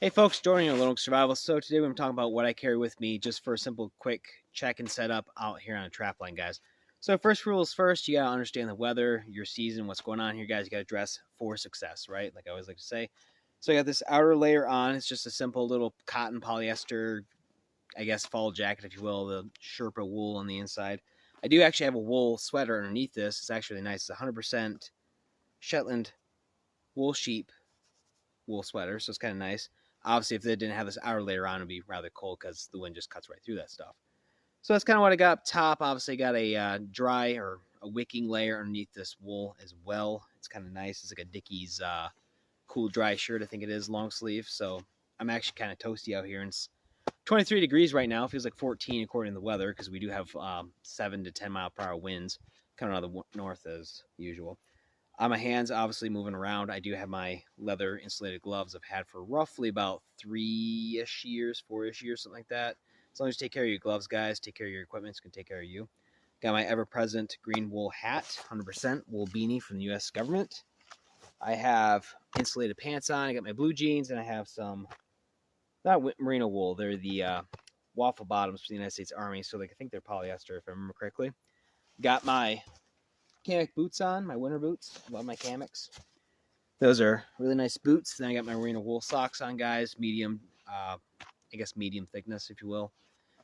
Hey folks, joining your Little Survival. So today we're talking about what I carry with me just for a simple quick check and setup out here on a trapline, guys. So first rule is first, you gotta understand the weather, your season, what's going on here, guys. You gotta dress for success, right? Like I always like to say. So I got this outer layer on. It's just a simple little cotton polyester, I guess fall jacket, if you will, the Sherpa wool on the inside. I do actually have a wool sweater underneath this. It's actually nice. It's 100% Shetland wool sheep wool sweater, so it's kind of nice. Obviously, if they didn't have this outer layer on, it'd be rather cold because the wind just cuts right through that stuff. So that's kind of what I got up top. Obviously, got a dry or a wicking layer underneath this wool as well. It's kind of nice. It's like a Dickies cool dry shirt, I think it is, long sleeve. So I'm actually kind of toasty out here, and it's 23 degrees right now. It feels like 14 according to the weather because we do have 7 to 10 mile per hour winds coming out of the north as usual. On my hands, obviously moving around, I do have my leather insulated gloves I've had for roughly about 3-ish years, 4-ish years, something like that. As long as you take care of your gloves, guys, take care of your equipment, it's going to take care of you. Got my ever-present green wool hat, 100% wool beanie from the U.S. government. I have insulated pants on. I got my blue jeans, and I have some, not merino wool, they're the waffle bottoms from the United States Army, so I think they're polyester, if I remember correctly. Got my Kamek boots on, my winter boots. Love my Kameks. Those are really nice boots. Then I got my merino wool socks on, guys. Medium, I guess medium thickness, if you will.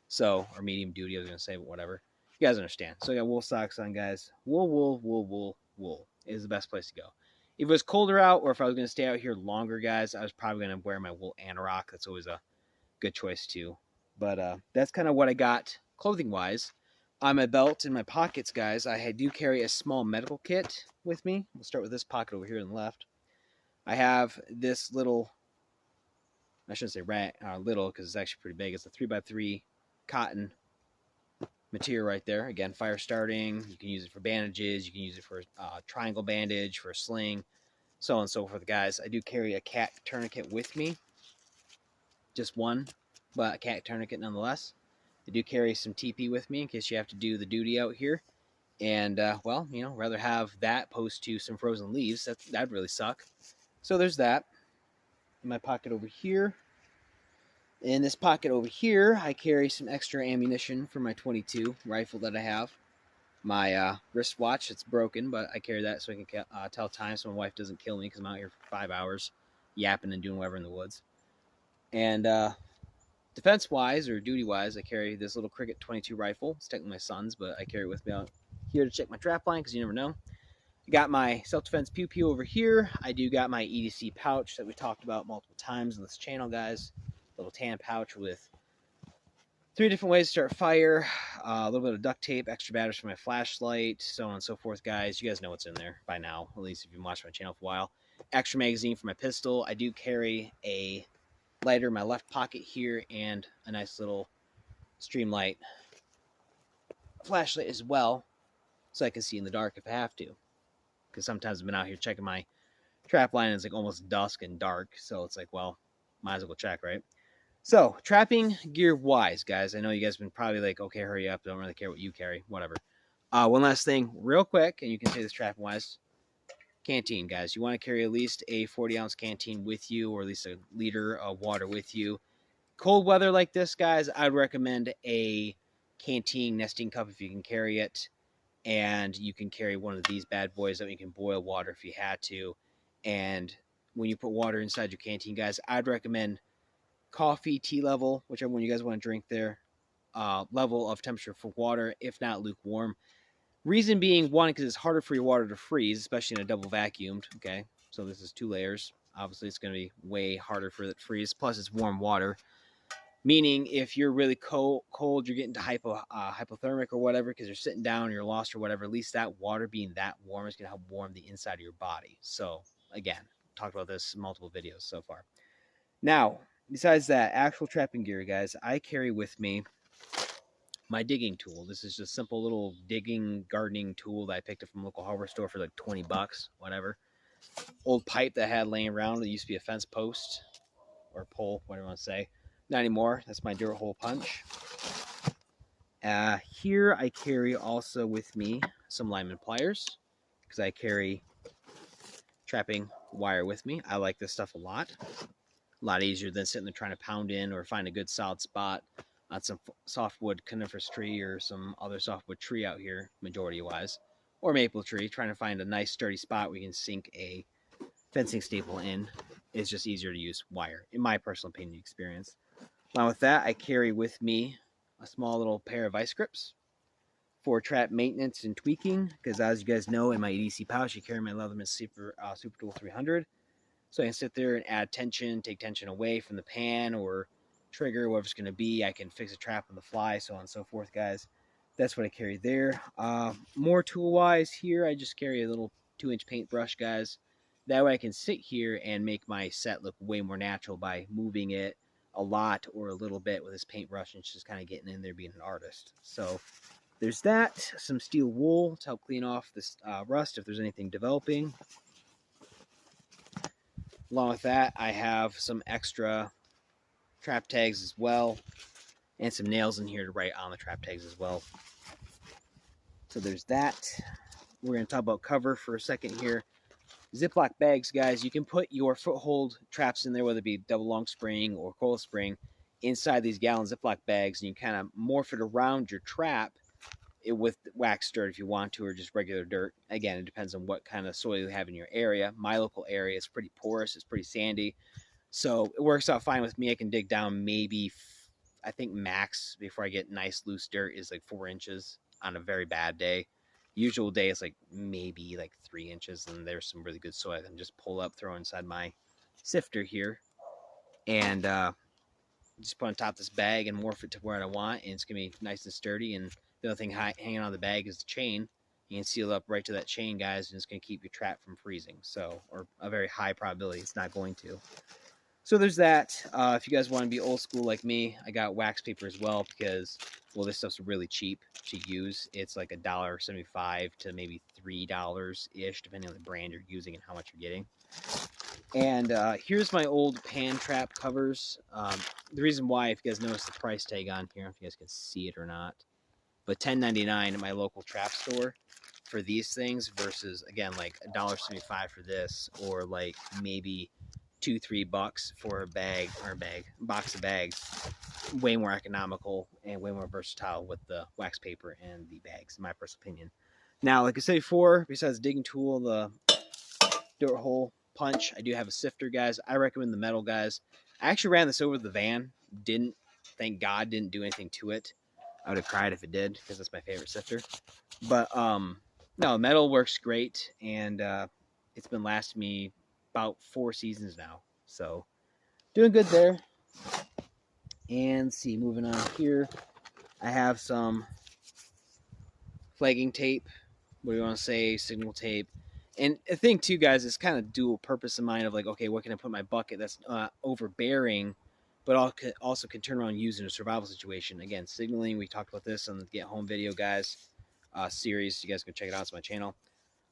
So, or medium duty, I was going to say, but whatever. You guys understand. So I got wool socks on, guys. Wool, wool, wool, wool, wool is the best place to go. If it was colder out or if I was going to stay out here longer, guys, I was probably going to wear my wool anorak. That's always a good choice, too. But that's kind of what I got clothing-wise. On my belt and my pockets, guys, I do carry a small medical kit with me. We'll start with this pocket over here on the left. I have this little, I shouldn't say little because it's actually pretty big. It's a 3x3 cotton material right there. Again, fire starting. You can use it for bandages. You can use it for triangle bandage, for a sling, so on and so forth, guys. I do carry a cat tourniquet with me. Just one, but a cat tourniquet nonetheless. I do carry some TP with me in case you have to do the duty out here. And, well, rather have that opposed to some frozen leaves. That'd really suck. So there's that. In my pocket over here. In this pocket over here, I carry some extra ammunition for my 22 rifle that I have. My wristwatch, it's broken, but I carry that so I can tell time so my wife doesn't kill me because I'm out here for 5 hours yapping and doing whatever in the woods. And defense-wise or duty-wise, I carry this little Cricket 22 rifle. It's technically my son's, but I carry it with me out here to check my trap line because you never know. I got my self-defense pew-pew over here. I do got my EDC pouch that we talked about multiple times on this channel, guys. Little tan pouch with 3 different ways to start fire, a little bit of duct tape, extra batteries for my flashlight, so on and so forth, guys. You guys know what's in there by now, at least if you've watched my channel for a while. Extra magazine for my pistol. I do carry a lighter in my left pocket here and a nice little Streamlight flashlight as well, so I can see in the dark if I have to. Because sometimes I've been out here checking my trap line and it's like almost dusk and dark, so it's like, well, might as well check, right? So, trapping gear wise, guys, I know you guys have been probably like, okay, hurry up, don't really care what you carry, whatever. One last thing, real quick, and you can say this trapping wise, canteen, guys. You want to carry at least a 40-ounce canteen with you, or at least a liter of water with you. Cold weather like this, guys, I'd recommend a canteen nesting cup if you can carry it. And you can carry one of these bad boys that you can boil water if you had to. And when you put water inside your canteen, guys, I'd recommend coffee, tea level, whichever one you guys want to drink there, level of temperature for water, if not lukewarm. Reason being, one, because it's harder for your water to freeze, especially in a double vacuumed, okay? So this is 2 layers. Obviously, it's going to be way harder for it to freeze. Plus, it's warm water. Meaning, if you're really cold, you're getting to hypothermic or whatever because you're sitting down or you're lost or whatever, at least that water being that warm is going to help warm the inside of your body. So, again, talked about this in multiple videos so far. Now, besides that, actual trapping gear, guys, I carry with me my digging tool. This is just a simple little digging, gardening tool that I picked up from a local hardware store for like 20 bucks, whatever. Old pipe that I had laying around. It used to be a fence post or pole, whatever you want to say. Not anymore. That's my dirt hole punch. Here I carry also with me some lineman pliers because I carry trapping wire with me. I like this stuff a lot. A lot easier than sitting there trying to pound in or find a good solid spot on some softwood coniferous tree or some other softwood tree out here, majority wise, or maple tree. Trying to find a nice sturdy spot where you can sink a fencing staple in is just easier to use wire, in my personal opinion experience. Now with that, I carry with me a small little pair of vice grips for trap maintenance and tweaking, because as you guys know, in my EDC pouch, I carry my Leatherman Super Tool 300. So I can sit there and add tension, take tension away from the pan or trigger, whatever it's going to be. I can fix a trap on the fly, so on and so forth, guys. That's what I carry there. More tool-wise here, I just carry a little 2-inch paintbrush, guys. That way I can sit here and make my set look way more natural by moving it a lot or a little bit with this paintbrush and just kind of getting in there being an artist. So there's that. Some steel wool to help clean off this rust if there's anything developing. Along with that, I have some extra trap tags as well, and some nails in here to write on the trap tags as well. So there's that. We're going to talk about cover for a second here. Ziploc bags, guys, you can put your foothold traps in there, whether it be double long spring or coil spring, inside these gallon Ziploc bags, and you kind of morph it around your trap with waxed dirt if you want to, or just regular dirt. Again, it depends on what kind of soil you have in your area. My local area is pretty porous, it's pretty sandy, so it works out fine with me. I can dig down maybe, I think max before I get nice loose dirt is like 4 inches on a very bad day. Usual day is like maybe like 3 inches, and there's some really good soil I can just pull up, throw inside my sifter here, and just put on top of this bag and morph it to where I want, and it's gonna be nice and sturdy. And the other thing hanging on the bag is the chain. You can seal up right to that chain, guys, and it's gonna keep your trap from freezing. So, or a very high probability it's not going to. So there's that. If you guys want to be old school like me, I got wax paper as well because, well, this stuff's really cheap to use. It's like $1.75 to maybe $3 ish, depending on the brand you're using and how much you're getting. And here's my old pan trap covers. The reason why, if you guys notice the price tag on here, if you guys can see it or not, but $10.99 at my local trap store for these things versus, again, like $1.75 for this, or like maybe $2-3 for a box of bags. Way more economical and way more versatile with the wax paper and the bags, in my personal opinion. Now, like I said before, besides digging tool, the dirt hole punch, I do have a sifter, guys. I recommend the metal, guys. I actually ran this over the van. Didn't, thank God, didn't do anything to it. I would have cried if it did, because that's my favorite sifter. But no, metal works great, and it's been lasting me about 4 seasons now. So doing good there. And see, moving on here, I have some flagging tape. What do you want to say? Signal tape. And the thing too, guys, is kind of dual purpose in mind of like, okay, what can I put in my bucket that's overbearing, but also can turn around and use in a survival situation. Again, signaling, we talked about this on the Get Home video, guys, series. You guys can check it out. It's my channel.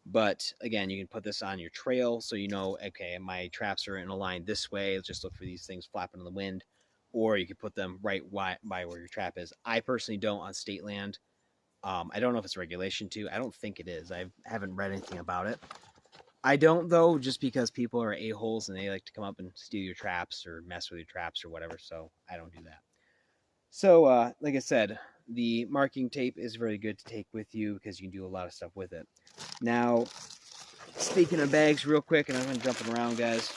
But again, you can put this on your trail so you know, okay, my traps are in a line this way. Just look for these things flapping in the wind. Or you could put them right by where your trap is. I personally don't on state land. I don't know if it's a regulation too. I don't think it is. I haven't read anything about it. I don't, though, just because people are a-holes and they like to come up and steal your traps or mess with your traps or whatever. So I don't do that. So like I said, the marking tape is very good to take with you because you can do a lot of stuff with it. Now, speaking of bags real quick, and I'm going to jumping around, guys.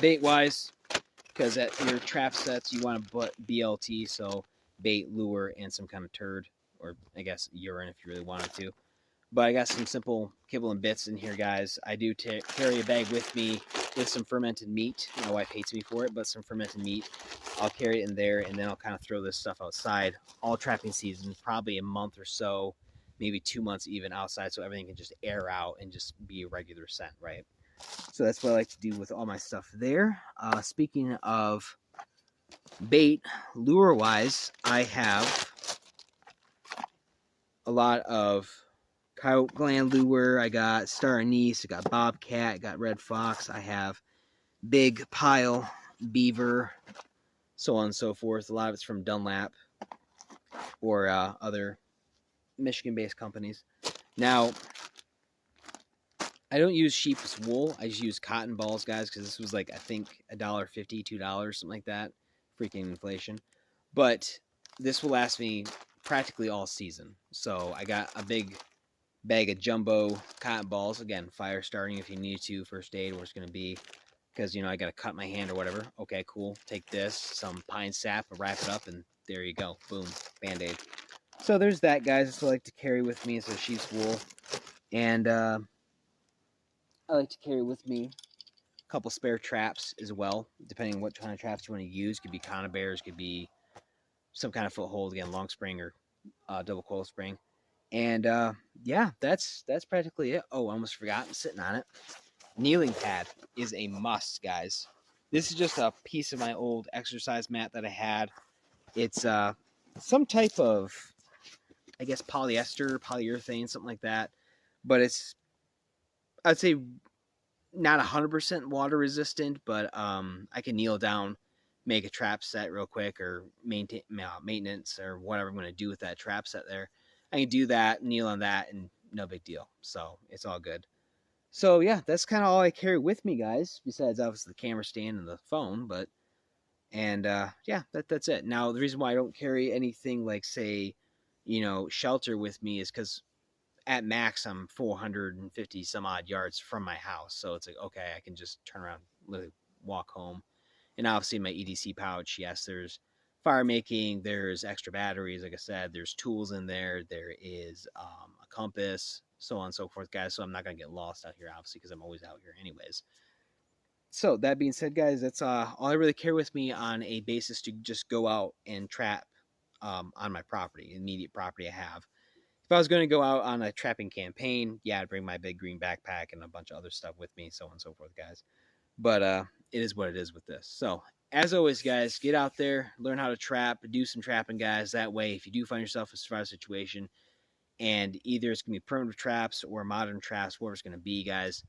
Bait wise, because at your trap sets you want to put BLT, so bait, lure, and some kind of turd, or I guess urine if you really wanted to. But I got some simple kibble and bits in here, guys. I do carry a bag with me with some fermented meat. My wife hates me for it, but some fermented meat. I'll carry it in there, and then I'll kind of throw this stuff outside all trapping season, probably a month or so, maybe 2 months even outside, so everything can just air out and just be a regular scent, right? So that's what I like to do with all my stuff there. Speaking of bait, lure-wise, I have a lot of coyote gland lure. I got star anise, I got bobcat, I got red fox. I have big pile, beaver, so on and so forth. A lot of it's from Dunlap or other Michigan-based companies. Now, I don't use sheep's wool. I just use cotton balls, guys, because this was like I think $1.50, $2, something like that. Freaking inflation. But this will last me practically all season. So I got a big bag of jumbo cotton balls. Again, fire starting if you need to, first aid, where it's going to be. Because, I got to cut my hand or whatever. Okay, cool. Take this, some pine sap, wrap it up, and there you go. Boom. Band aid. So there's that, guys. That's what I like to carry with me. It's a sheep's wool. And I like to carry with me a couple spare traps as well, depending on what kind of traps you want to use. Could be conibears, could be some kind of foothold, again, long spring or double coil spring. And yeah, that's practically it. Oh, I almost forgot. I'm sitting on it. Kneeling pad is a must, guys. This is just a piece of my old exercise mat that I had. It's some type of, I guess, polyester, polyurethane, something like that. But it's, I'd say, not 100% water resistant, but I can kneel down, make a trap set real quick, or maintain maintenance or whatever I'm going to do with that trap set there. I can do that, kneel on that, and no big deal. So it's all good. So yeah, that's kind of all I carry with me, guys. Besides obviously the camera stand and the phone, but and yeah, that's it. Now the reason why I don't carry anything like say, shelter with me is because at max I'm 450 some odd yards from my house, so it's like okay, I can just turn around, literally walk home. And obviously my EDC pouch, yes, there's fire making, there's extra batteries, like I said, there's tools in there, there is a compass, so on and so forth, guys. So I'm not gonna get lost out here, obviously, because I'm always out here anyways. So that being said, guys, that's all I really carry with me on a basis to just go out and trap on my property, immediate property I have. If I was going to go out on a trapping campaign, yeah, I'd bring my big green backpack and a bunch of other stuff with me, so on and so forth, guys. But it is what it is with this. So as always, guys, get out there, learn how to trap, do some trapping, guys. That way, if you do find yourself in a survival situation, and either it's gonna be primitive traps or modern traps, whatever it's gonna be, guys.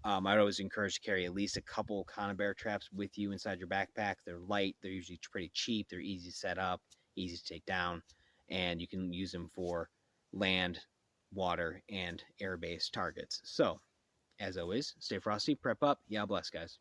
I'd always encourage to carry at least a couple conibear traps with you inside your backpack. They're light, they're usually pretty cheap, they're easy to set up, easy to take down, and you can use them for land, water, and air based targets. So, as always, stay frosty, prep up. Yeah, bless, guys.